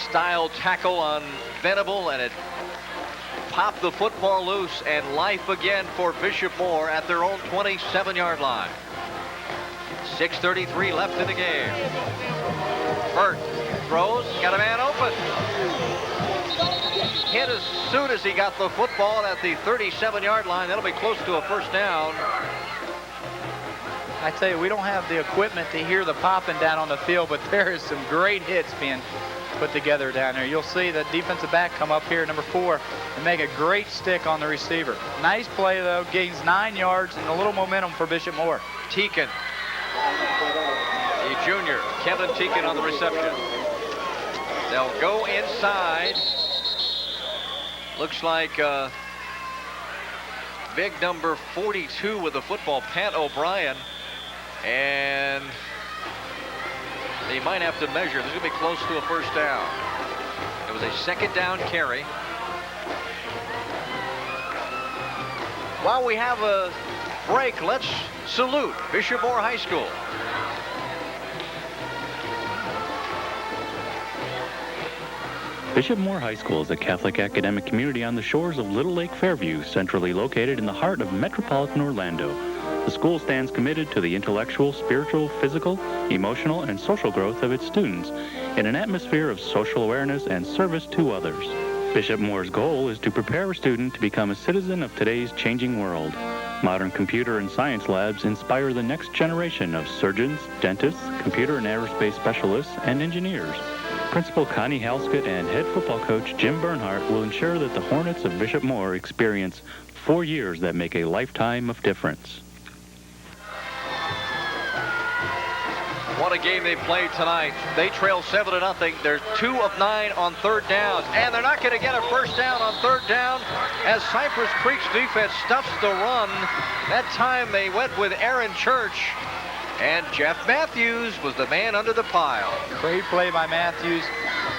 style tackle on Venable, and it popped the football loose, and life again for Bishop Moore at their own 27-yard line. 6:33 left in the game. Burt throws, got a man open. Hit as soon as he got the football at the 37-yard line. That'll be close to a first down. I tell you, we don't have the equipment to hear the popping down on the field, but there is some great hits being put together down there. You'll see the defensive back come up here, number 4, and make a great stick on the receiver. Nice play, though. Gains 9 yards and a little momentum for Bishop Moore. Teakin, the junior, Kevin Teakin on the reception. They'll go inside. Looks like big number 42 with the football, Pat O'Brien. And they might have to measure. This is going to be close to a first down. It was a second down carry. While we have a break, let's salute Bishop Moore High School. Bishop Moore High School is a Catholic academic community on the shores of Little Lake Fairview, centrally located in the heart of metropolitan Orlando. The school stands committed to the intellectual, spiritual, physical, emotional, and social growth of its students in an atmosphere of social awareness and service to others. Bishop Moore's goal is to prepare a student to become a citizen of today's changing world. Modern computer and science labs inspire the next generation of surgeons, dentists, computer and aerospace specialists, and engineers. Principal Connie Halskett and head football coach Jim Bernhardt will ensure that the Hornets of Bishop Moore experience 4 years that make a lifetime of difference. What a game they played tonight. They trail 7-0. They're 2 of 9 on third downs, and they're not going to get a first down on third down as Cypress Creek's defense stuffs the run. That time they went with Aaron Church, and Jeff Matthews was the man under the pile. Great play by Matthews.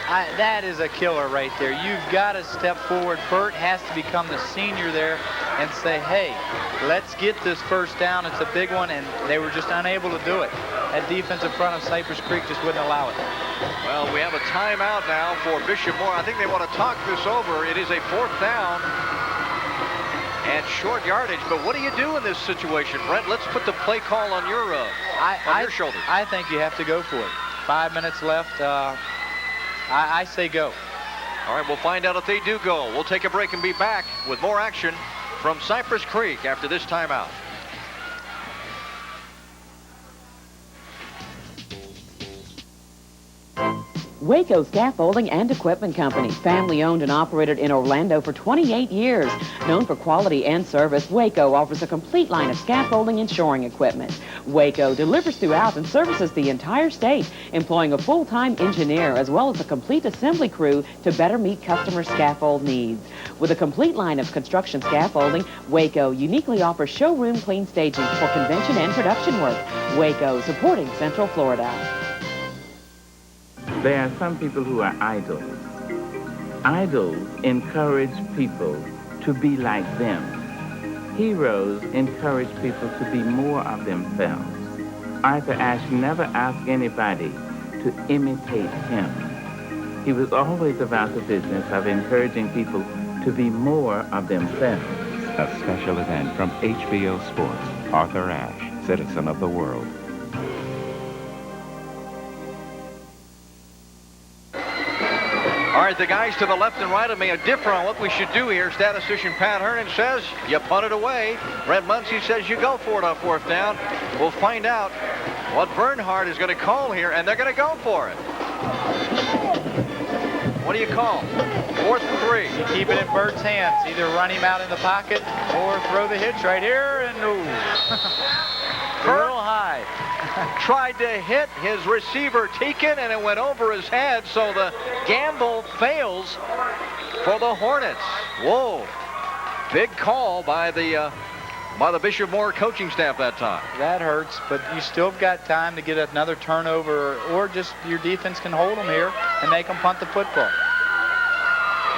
That is a killer right there. You've got to step forward. Burt has to become the senior there and say, hey, let's get this first down. It's a big one, and they were just unable to do it. That defense in front of Cypress Creek just wouldn't allow it. Well, we have a timeout now for Bishop Moore. I think they want to talk this over. It is a 4th down and short yardage. But what do you do in this situation, Brent? Let's put the play call on your shoulders. I think you have to go for it. 5 minutes left. I say go. All right, we'll find out if they do go. We'll take a break and be back with more action from Cypress Creek after this timeout. Waco Scaffolding and Equipment Company, family owned and operated in Orlando for 28 years. Known for quality and service, Waco offers a complete line of scaffolding and shoring equipment. Waco delivers throughout and services the entire state, employing a full-time engineer as well as a complete assembly crew to better meet customer scaffold needs. With a complete line of construction scaffolding, Waco uniquely offers showroom clean staging for convention and production work. Waco, supporting Central Florida. There are some people who are idols. Idols encourage people to be like them. Heroes encourage people to be more of themselves. Arthur Ashe never asked anybody to imitate him. He was always about the business of encouraging people to be more of themselves. A special event from HBO Sports. Arthur Ashe, citizen of the world. All right, the guys to the left and right of me are different on what we should do here. Statistician Pat Hernan says you punt it away. Brent Muncie says you go for it on 4th down. We'll find out what Bernhardt is going to call here, and they're going to go for it. What do you call? 4th and 3. You keep it in Bert's hands. Either run him out in the pocket or throw the hitch right here, and ooh. Real high. Tried to hit his receiver Teakin, and it went over his head, so the gamble fails for the Hornets. Whoa. Big call by the Bishop Moore coaching staff that time. That hurts, but you still got time to get another turnover, or just your defense can hold them here and make them punt the football.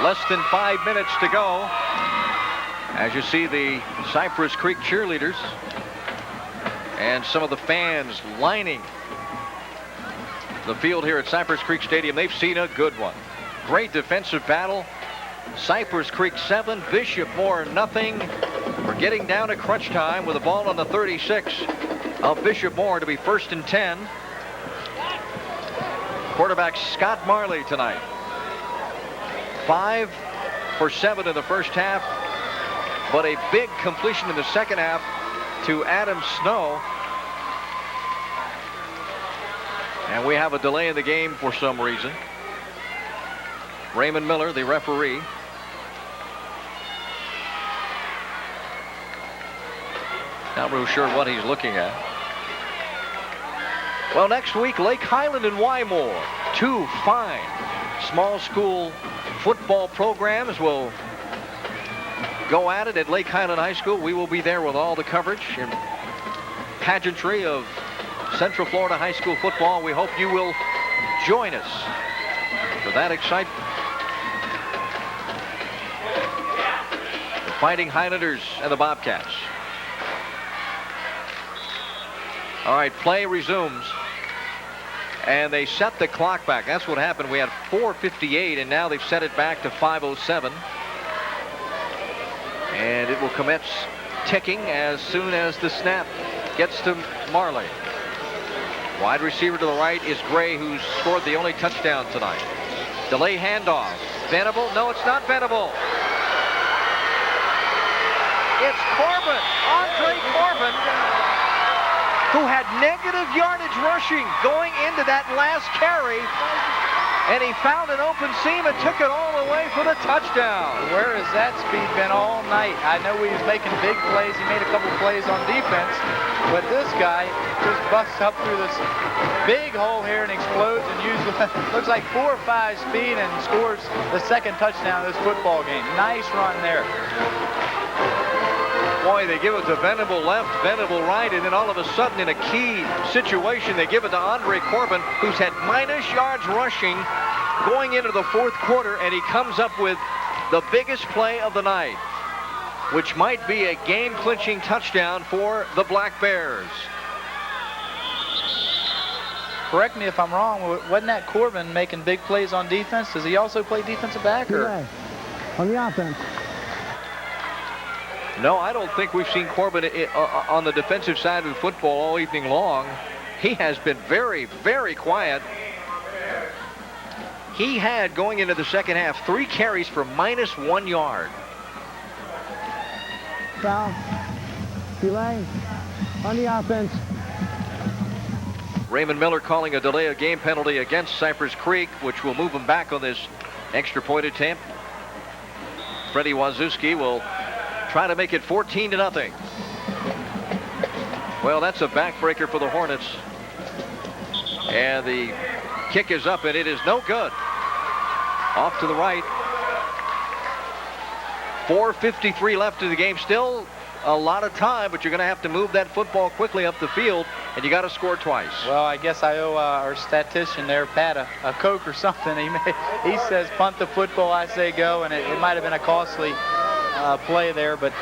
Less than 5 minutes to go. As you see the Cypress Creek cheerleaders and some of the fans lining the field here at Cypress Creek Stadium. They've seen a good one. Great defensive battle. Cypress Creek 7, Bishop Moore nothing. We're getting down to crunch time with the ball on the 36 of Bishop Moore to be 1st and 10. Quarterback Scott Marley tonight. 5 for 7 in the first half, but a big completion in the second half to Adam Snow. And we have a delay in the game for some reason. Raymond Miller, the referee. Not real sure what he's looking at. Well, next week, Lake Highland and Wymore. 2 fine small school football programs will go at it at Lake Highland High School. We will be there with all the coverage and pageantry of Central Florida high school football. We hope you will join us for that excitement. The Fighting Highlanders and the Bobcats. All right, play resumes. And they set the clock back. That's what happened. We had 4:58, and now they've set it back to 5:07. And it will commence ticking as soon as the snap gets to Marley. Wide receiver to the right is Gray, who's scored the only touchdown tonight. Delay handoff. Venable? No, it's not Venable. It's Corbin. Andre Corbin, who had negative yardage rushing going into that last carry. And he found an open seam and took it all the way for the touchdown. Where has that speed been all night? I know he was making big plays. He made a couple plays on defense. But this guy just busts up through this big hole here and explodes and uses, looks like 4 or 5 speed, and scores the second touchdown of this football game. Nice run there. Boy, they give it to Venable left, Venable right, and then all of a sudden in a key situation, they give it to Andre Corbin, who's had minus yards rushing going into the 4th quarter, and he comes up with the biggest play of the night, which might be a game-clinching touchdown for the Black Bears. Correct me if I'm wrong, wasn't that Corbin making big plays on defense? Does he also play defensive back? Or? On the offense. No, I don't think we've seen Corbin on the defensive side of the football all evening long. He has been very, very quiet. He had, going into the second half, 3 carries for minus 1 yard. Foul. Delay. On the offense. Raymond Miller calling a delay of game penalty against Cypress Creek, which will move him back on this extra point attempt. Freddie Wazewski will try to make it 14-0. Well, that's a backbreaker for the Hornets. And the kick is up, and it is no good. Off to the right. 4:53 left in the game. Still a lot of time, but you're going to have to move that football quickly up the field, and you got to score twice. Well, I guess I owe our statistician there, Pat, a Coke or something. He says punt the football, I say go, and it might have been a costly play there, but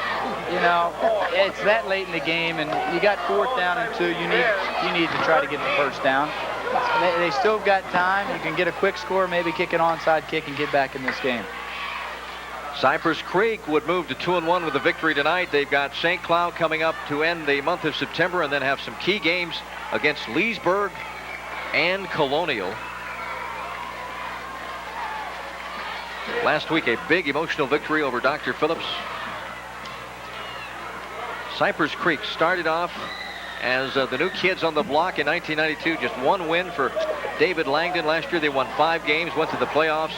you know, it's that late in the game, and you got 4th down and 2. You need to try to get the first down. They still got time. You can get a quick score, maybe kick an onside kick and get back in this game. Cypress Creek would move to 2-1 with a victory tonight. They've got St. Cloud coming up to end the month of September and then have some key games against Leesburg and Colonial. Last week, a big emotional victory over Dr. Phillips. Cypress Creek started off as the new kids on the block in 1992. Just one win for David Langdon. Last year, they won 5 games, went to the playoffs.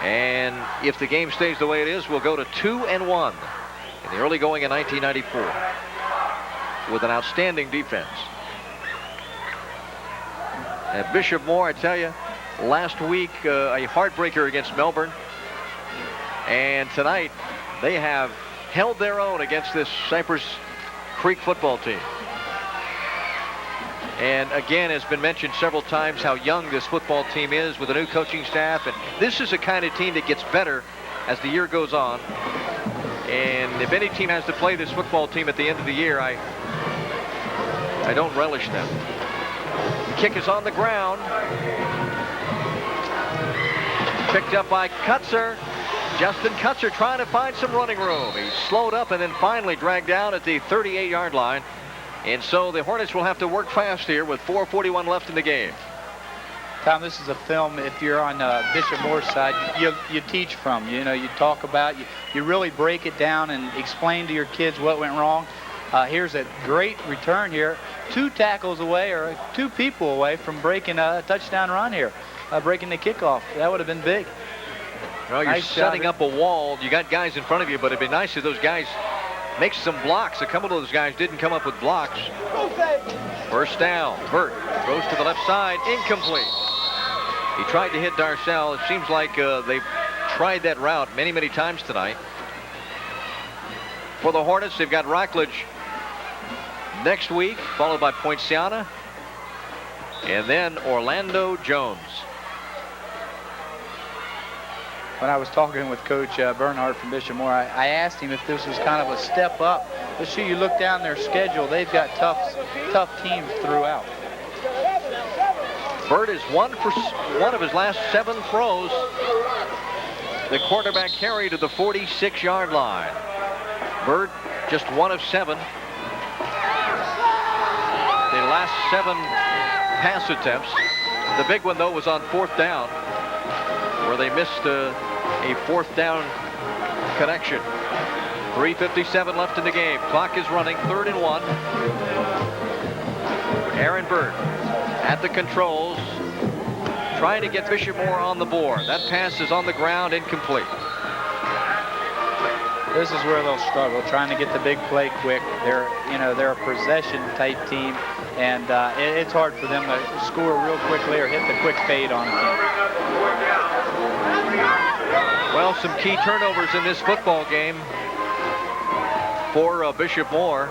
And if the game stays the way it is, we'll go to 2-1 in the early going in 1994 with an outstanding defense. And Bishop Moore, I tell you, last week a heartbreaker against Melbourne. And tonight they have held their own against this Cypress Creek football team. And again, has been mentioned several times how young this football team is with a new coaching staff. And this is a kind of team that gets better as the year goes on. And if any team has to play this football team at the end of the year, I don't relish them. The kick is on the ground. Picked up by Kutzer. Justin Kutzer trying to find some running room. He's slowed up and then finally dragged down at the 38-yard line. And so the Hornets will have to work fast here with 4:41 left in the game. Tom, this is a film, if you're on Bishop Moore's side, you teach from. You know, you talk about, you really break it down and explain to your kids what went wrong. Here's a great return here. 2 tackles away, or 2 people away from breaking a touchdown run here. Breaking the kickoff. That would have been big. Well, you're Nice setting job. up a wall. You got guys in front of you, but it'd be nice if those guys make some blocks. A couple of those guys didn't come up with blocks. First down. Burt goes to the left side. Incomplete. He tried to hit Darcel. It seems like they've tried that route many, many times tonight. For the Hornets, they've got Rockledge next week, followed by Poinciana, and then Orlando Jones. When I was talking with Coach Bernhardt from Bishop Moore, I asked him if this was kind of a step up. Let's see, you look down their schedule, they've got tough teams throughout. Burt is 1 for 1 of his last 7 throws. The quarterback carry to the 46-yard line. Burt just 1 of 7. The last 7 pass attempts. The big one, though, was on 4th down, where they missed a 4th down connection. 3:57 left in the game. Clock is running. 3rd and 1. Aaron Burt at the controls, trying to get Bishop Moore on the board. That pass is on the ground, incomplete. This is where they'll struggle, trying to get the big play quick. They're a possession type team, and it's hard for them to score real quickly or hit the quick fade on a team. Well, some key turnovers in this football game for Bishop Moore.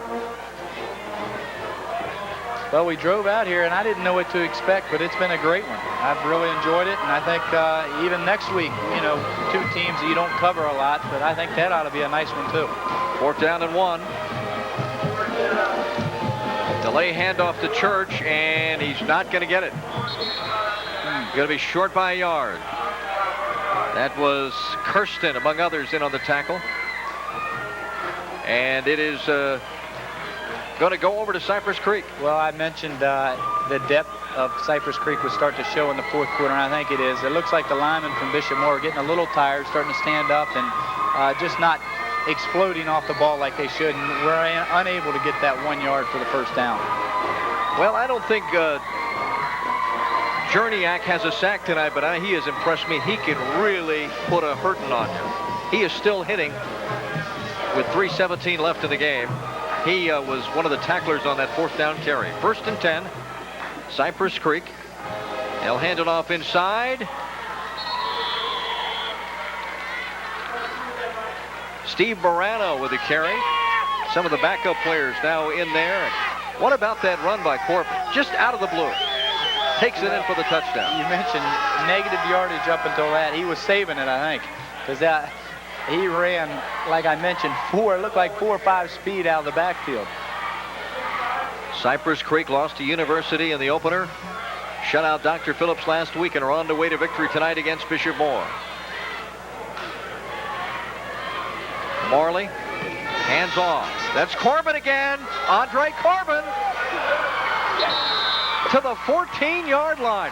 Well, we drove out here, and I didn't know what to expect, but it's been a great one. I've really enjoyed it, and I think even next week, 2 teams that you don't cover a lot, but I think that ought to be a nice one, too. 4th down and 1. Delay handoff to Church, and he's not going to get it. Going to be short by a yard. That was Kirsten, among others, in on the tackle. And it is going to go over to Cypress Creek. Well, I mentioned the depth of Cypress Creek would start to show in the 4th quarter, and I think it is. It looks like the linemen from Bishop Moore are getting a little tired, starting to stand up, and just not exploding off the ball like they should, and we're unable to get that 1 yard for the first down. Well, I don't think Jerniak has a sack tonight, but he has impressed me. He can really put a hurting on you. He is still hitting with 3:17 left in the game. He was one of the tacklers on that 4th down carry. 1st and 10, Cypress Creek. They'll hand it off inside. Steve Morano with the carry. Some of the backup players now in there. And what about that run by Corbin? Just out of the blue. Takes it in for the touchdown. You mentioned negative yardage up until that. He was saving it, I think, because he ran, like I mentioned, it looked like 4 or 5 speed out of the backfield. Cypress Creek lost to University in the opener. shut out Dr. Phillips last week and are on the way to victory tonight against Bishop Moore. Morley, hands off. That's Corbin again. Andre Corbin to the 14-yard line.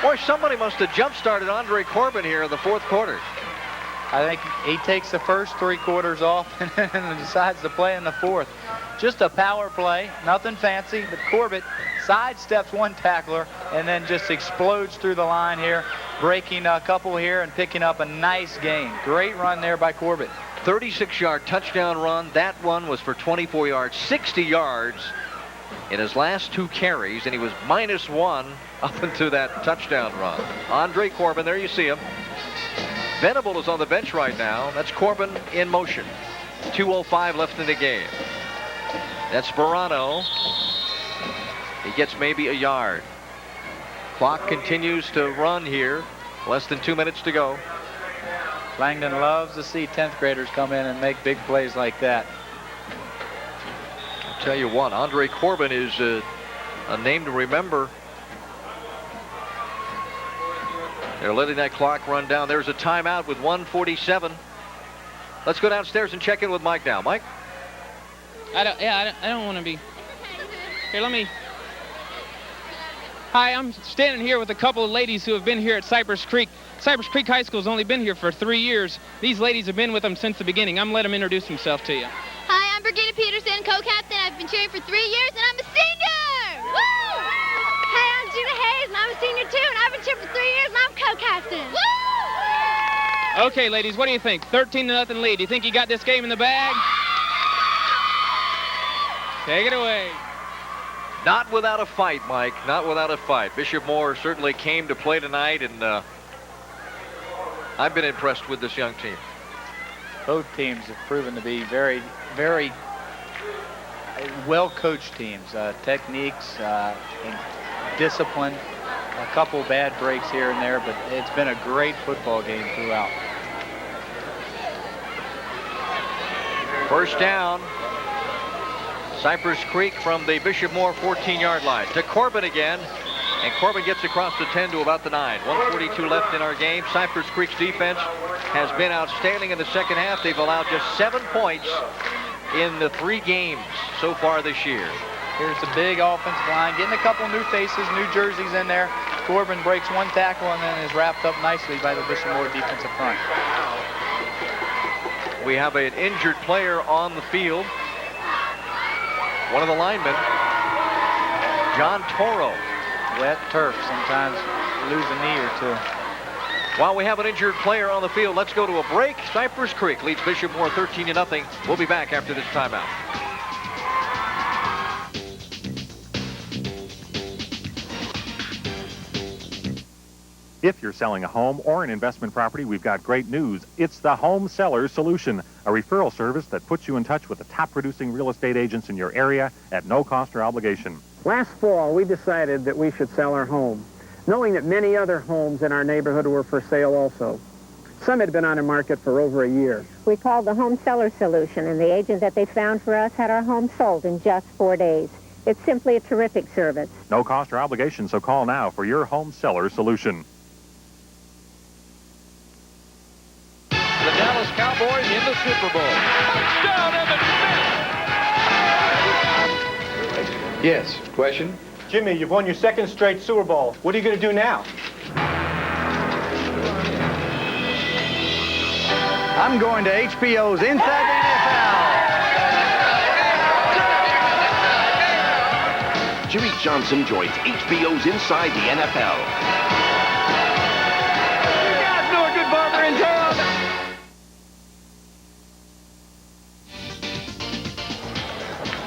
Boy, somebody must have jump-started Andre Corbin here in the fourth quarter. I think he takes the first 3 quarters off and decides to play in the fourth. Just a power play, nothing fancy, but Corbett sidesteps one tackler and then just explodes through the line here, breaking a couple here and picking up a nice gain. Great run there by Corbett. 36-yard touchdown run. That one was for 24 yards, 60 yards in his last 2 carries, and he was -1 up into that touchdown run. Andre Corbin, there you see him. Venable is on the bench right now. That's Corbin in motion. 2:05 left in the game. That's Sperano. He gets maybe a yard. Clock continues to run here. Less than 2 minutes to go. Langdon loves to see 10th graders come in and make big plays like that. I'll tell you what, Andre Corbin is a name to remember. They're letting that clock run down. There's a timeout with 1:47. Let's go downstairs and check in with Mike now. Mike? I don't want to be. Here, let me. Hi, I'm standing here with a couple of ladies who have been here at Cypress Creek. Cypress Creek High School has only been here for 3 years. These ladies have been with them since the beginning. I'm going to let them introduce themselves to you. Hi, I'm Brigida Peterson, co-captain. I've been cheering for 3 years, and I'm a senior! Woo! Hey, I'm Gina Hayes, and I'm a senior, too, and I've been cheering for 3 years, and I'm co-captain. Woo! Okay, ladies, what do you think? 13-0 lead. Do you think you got this game in the bag? Take it away. Not without a fight, Mike. Not without a fight. Bishop Moore certainly came to play tonight, and I've been impressed with this young team. Both teams have proven to be very, very well-coached teams. Techniques, and discipline, a couple bad breaks here and there, but it's been a great football game throughout. First down. Cypress Creek from the Bishop Moore 14-yard line. To Corbin again. And Corbin gets across the 10 to about the 9. 1:42 left in our game. Cypress Creek's defense has been outstanding in the second half. They've allowed just 7 points in the 3 games so far this year. Here's the big offensive line, getting a couple new faces, new jerseys in there. Corbin breaks 1 tackle and then is wrapped up nicely by the Bishop Moore defensive front. We have an injured player on the field. One of the linemen, John Toro. Wet turf, sometimes lose a knee or 2. While we have an injured player on the field, let's go to a break. Cypress Creek leads Bishop Moore 13-0. We'll be back after this timeout. If you're selling a home or an investment property, we've got great news. It's the Home Sellers Solution, a referral service that puts you in touch with the top producing real estate agents in your area at no cost or obligation. Last fall, we decided that we should sell our home, knowing that many other homes in our neighborhood were for sale also. Some had been on the market for over a year. We called the Home Seller Solution, and the agent that they found for us had our home sold in just 4 days. It's simply a terrific service. No cost or obligation, so call now for your Home Seller Solution. The Dallas Cowboys in the Super Bowl. Touchdown, Evan Smith! Yes, question? Jimmy, you've won your 2nd straight Super Bowl. What are you going to do now? I'm going to HBO's Inside the NFL. Jimmy Johnson joins HBO's Inside the NFL. You guys know a good barber in town?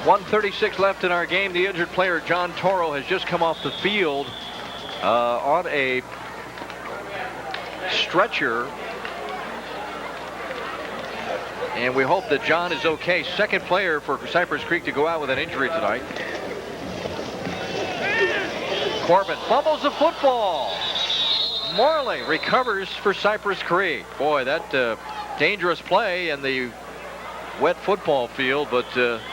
1:36 left in our game. The injured player, John Toro, has just come off the field on a stretcher. And we hope that John is okay. Second player for Cypress Creek to go out with an injury tonight. Corbin fumbles the football. Morley recovers for Cypress Creek. Boy, that dangerous play in the wet football field, but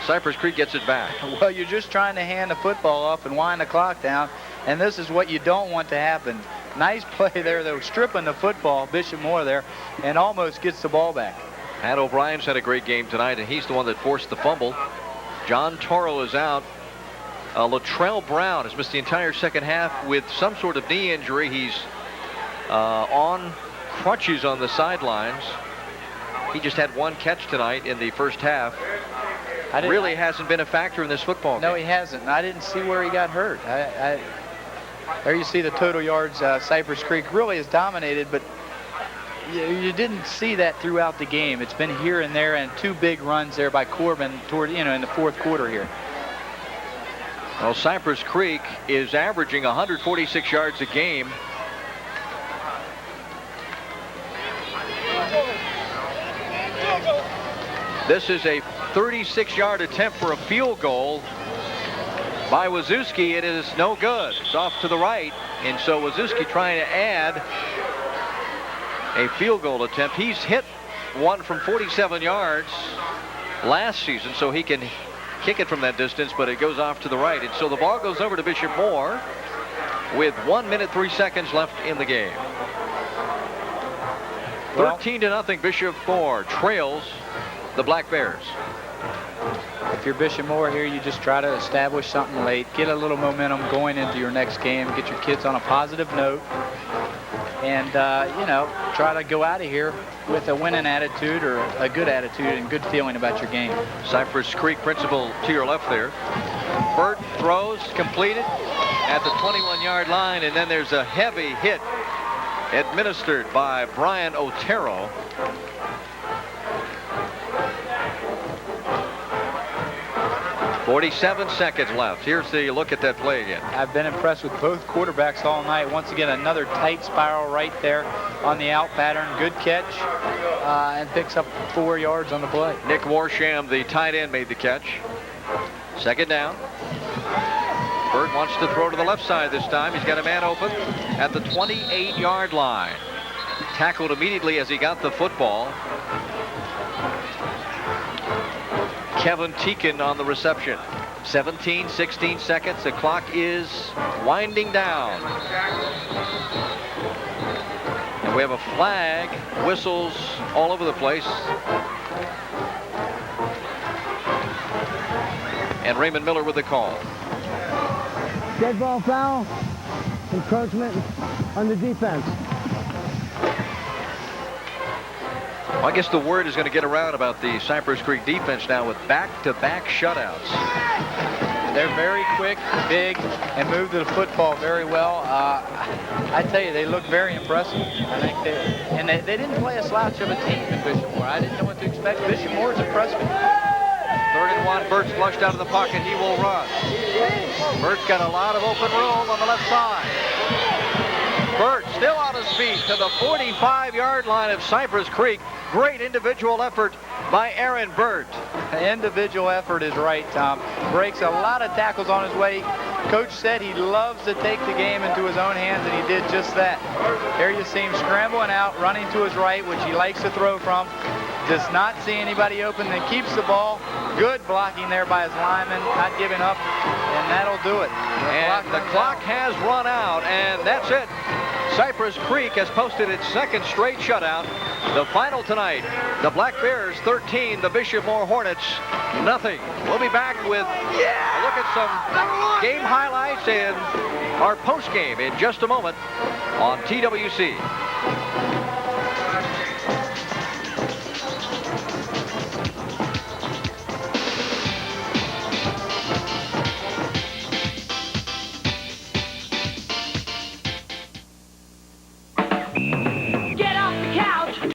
Cypress Creek gets it back. Well, you're just trying to hand the football up and wind the clock down. And this is what you don't want to happen. Nice play there, though, stripping the football, Bishop Moore there, and almost gets the ball back. Pat O'Brien's had a great game tonight, and he's the one that forced the fumble. John Toro is out. Latrell Brown has missed the entire second half with some sort of knee injury. He's on crutches on the sidelines. He just had one catch tonight in the first half. Really hasn't been a factor in this football game. No, he hasn't. I didn't see where he got hurt. There you see the total yards. Cypress Creek really has dominated, but you didn't see that throughout the game. It's been here and there, and 2 big runs there by Corbin toward, in the fourth quarter here. Well, Cypress Creek is averaging 146 yards a game. This is a 36-yard attempt for a field goal by Wazewski. It is no good. It's off to the right, and so Wazewski trying to add a field goal attempt. He's hit one from 47 yards last season, so he can kick it from that distance, but it goes off to the right. And so the ball goes over to Bishop Moore with 1 minute 3 seconds left in the game. 13-0, Bishop Moore trails the Black Bears. If you're Bishop Moore here, you just try to establish something late, get a little momentum going into your next game, get your kids on a positive note, and try to go out of here with a winning attitude or a good attitude and good feeling about your game. Cypress Creek principal to your left there. Burt throws, completed at the 21-yard line, and then there's a heavy hit administered by Brian Otero. .47 seconds left. Here's the look at that play again. I've been impressed with both quarterbacks all night. Once again, another tight spiral right there on the out pattern. Good catch, and picks up 4 yards on the play. Nick Warsham, the tight end, made the catch. Second down. Burt wants to throw to the left side this time. He's got a man open at the 28-yard line. Tackled immediately as he got the football. Kevin Teakin on the reception. 16 seconds. The clock is winding down. And we have a flag, whistles all over the place. And Raymond Miller with the call. Dead ball foul, encroachment on the defense. Well, I guess the word is going to get around about the Cypress Creek defense now with back-to-back shutouts. They're very quick, big, and move to the football very well. I tell you, they look very impressive. I think they didn't play a slouch of a team in Bishop Moore. I didn't know what to expect. Bishop Moore's impressed me. 3rd and 1. Burt's flushed out of the pocket. He will run. Burt's got a lot of open room on the left side. Burt still on his feet to the 45-yard line of Cypress Creek. Great individual effort by Aaron Burt. Individual effort is right, Tom. Breaks a lot of tackles on his way. Coach said he loves to take the game into his own hands, and he did just that. Here you see him scrambling out, running to his right, which he likes to throw from. Does not see anybody open, then keeps the ball. Good blocking there by his lineman, not giving up, and that'll do it. And the clock has run out, and that's it. Cypress Creek has posted its 2nd straight shutout. The final tonight, the Black Bears 13, the Bishop Moore Hornets nothing. We'll be back with a look at some game highlights and our post game in just a moment on TWC.